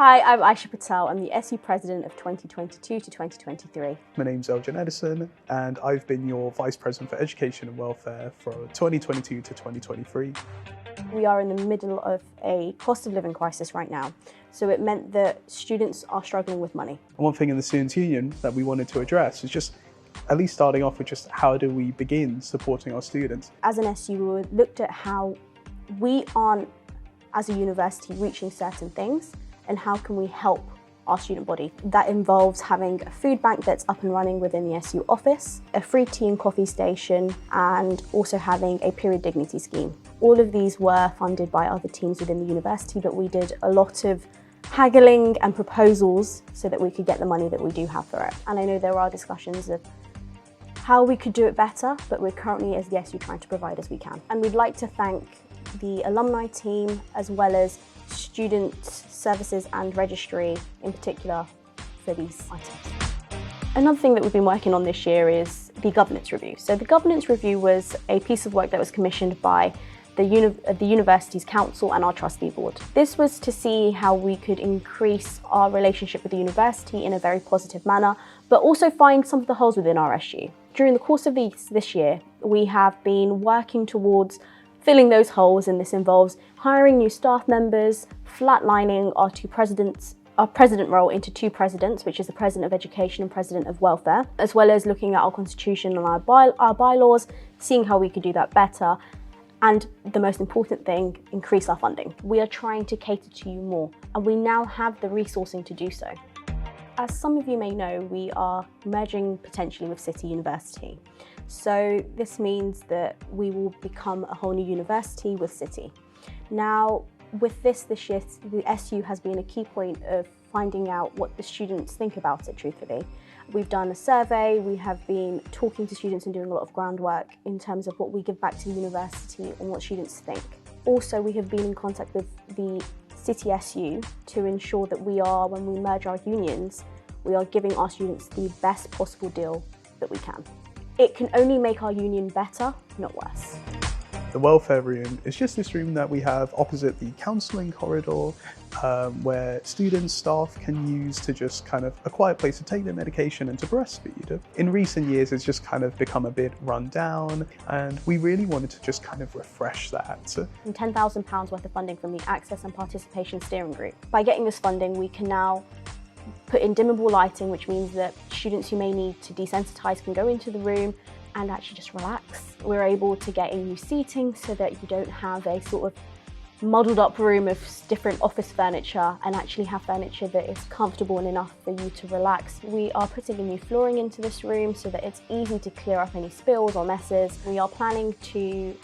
Hi, I'm Ayesha Patel. I'm the SU President of 2022 to 2023. My name's Elgin Edison, and I've been your Vice President for Education and Welfare for 2022 to 2023. We are in the middle of a cost of living crisis right now, so it meant that students are struggling with money. And one thing in the Students' Union that we wanted to address is just at least starting off with just how do we begin supporting our students. As an SU, we looked at how we aren't, as a university, reaching certain things, and how can we help our student body. That involves having a food bank that's up and running within the SU office, a free tea and coffee station, and also having a period dignity scheme. All of these were funded by other teams within the university, but we did a lot of haggling and proposals so that we could get the money that we do have for it. And I know there are discussions of how we could do it better, but we're currently, as the SU, trying to provide as we can. And we'd like to thank the alumni team as well as student services and registry in particular for these items. Another thing that we've been working on this year is the governance review. So the governance review was a piece of work that was commissioned by the university's council and our trustee board. This was to see how we could increase our relationship with the university in a very positive manner, but also find some of the holes within our SU. During the course of this year, we have been working towards filling those holes, and this involves hiring new staff members, flatlining our president role into two presidents, which is the President of Education and President of Welfare, as well as looking at our constitution and our bylaws, seeing how we could do that better, and the most important thing, increase our funding. We are trying to cater to you more, and we now have the resourcing to do so. As some of you may know, we are merging potentially with City University. So this means that we will become a whole new university with City. Now, with this year, the SU has been a key point of finding out what the students think about it, truthfully. We've done a survey, we have been talking to students and doing a lot of groundwork in terms of what we give back to the university and what students think. Also, we have been in contact with the City SU to ensure that we are, when we merge our unions, we are giving our students the best possible deal that we can. It can only make our union better, not worse. The welfare room is just this room that we have opposite the counselling corridor, where students, staff can use to just kind of a quiet place to take their medication and to breastfeed. In recent years, it's just kind of become a bit run down, and we really wanted to just kind of refresh that. £10,000 worth of funding from the Access and Participation Steering Group. By getting this funding, we can now put in dimmable lighting, which means that students who may need to desensitise can go into the room and actually just relax. We're able to get in new seating so that you don't have a sort of muddled up room of different office furniture, and actually have furniture that is comfortable and enough for you to relax. We are putting in new flooring into this room so that it's easy to clear up any spills or messes. We are planning to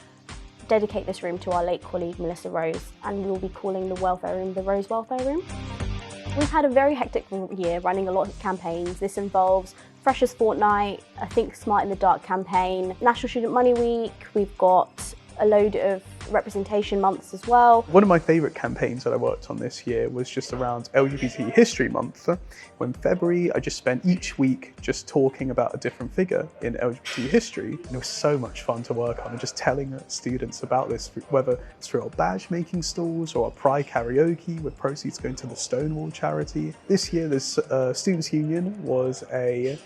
dedicate this room to our late colleague Melissa Rose, and we'll be calling the welfare room the Rose Welfare Room. We've had a very hectic year running a lot of campaigns. This involves Freshers Fortnight, I think Smart in the Dark campaign, National Student Money Week, we've got a load of representation months as well. One of my favourite campaigns that I worked on this year was just around LGBT History Month. In February, I just spent each week just talking about a different figure in LGBT history. And it was so much fun to work on, and just telling students about this, whether it's through our badge making stalls or our Pride karaoke, with proceeds going to the Stonewall charity. This year, this Students' Union was a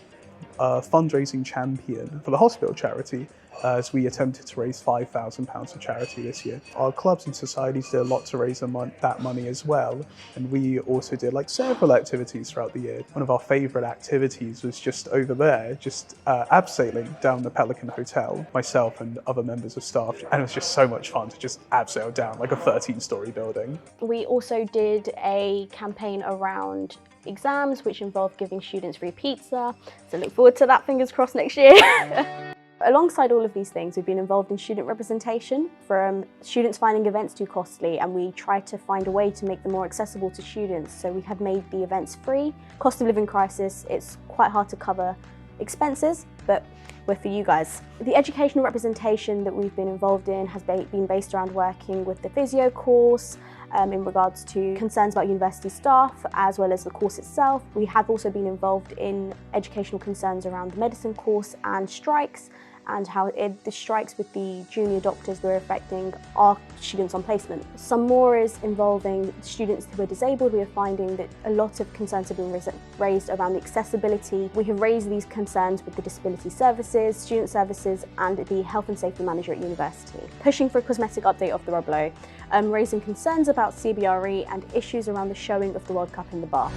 fundraising champion for the hospital charity, as we attempted to raise £5,000 for charity this year. Our clubs and societies did a lot to raise that money as well, and we also did several activities throughout the year. One of our favourite activities was just over there, just abseiling down the Pelican Hotel, myself and other members of staff, and it was just so much fun to just abseil down like a 13-storey building. We also did a campaign around exams, which involved giving students free pizza, so look forward to that, fingers crossed, next year. Alongside all of these things, we've been involved in student representation, from students finding events too costly, and we tried to find a way to make them more accessible to students, so we have made the events free. Cost of living crisis, it's quite hard to cover expenses, but we're for you guys. The educational representation that we've been involved in has been based around working with the physio course, in regards to concerns about university staff, as well as the course itself. We have also been involved in educational concerns around the medicine course and strikes, and how it strikes with the junior doctors that are affecting our students on placement. Some more is involving students who are disabled. We are finding that a lot of concerns have been raised around the accessibility. We have raised these concerns with the disability services, student services, and the health and safety manager at university. Pushing for a cosmetic update of the Roblo, raising concerns about CBRE and issues around the showing of the World Cup in the bar.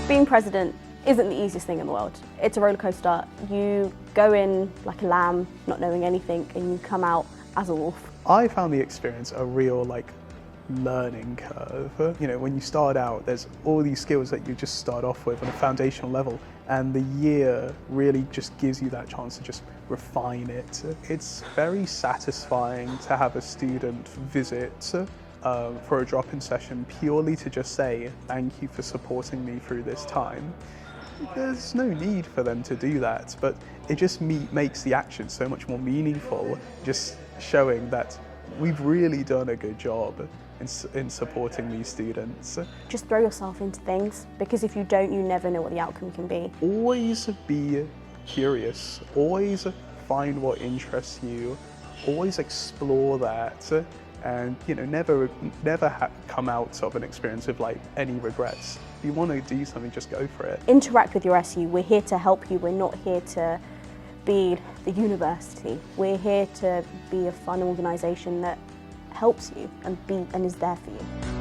Being president isn't the easiest thing in the world. It's a roller coaster. You go in like a lamb, not knowing anything, and you come out as a wolf. I found the experience a real learning curve. You know, when you start out, there's all these skills that you just start off with on a foundational level, and the year really just gives you that chance to just refine it. It's very satisfying to have a student visit for a drop-in session purely to just say, thank you for supporting me through this time. There's no need for them to do that, but it just makes the action so much more meaningful, just showing that we've really done a good job in supporting these students. Just throw yourself into things, because if you don't, you never know what the outcome can be. Always be curious, always find what interests you, always explore that, and never come out of an experience with any regrets. If you want to do something, just go for it. Interact with your SU. We're here to help you. We're not here to be the university. We're here to be a fun organisation that helps you and is there for you.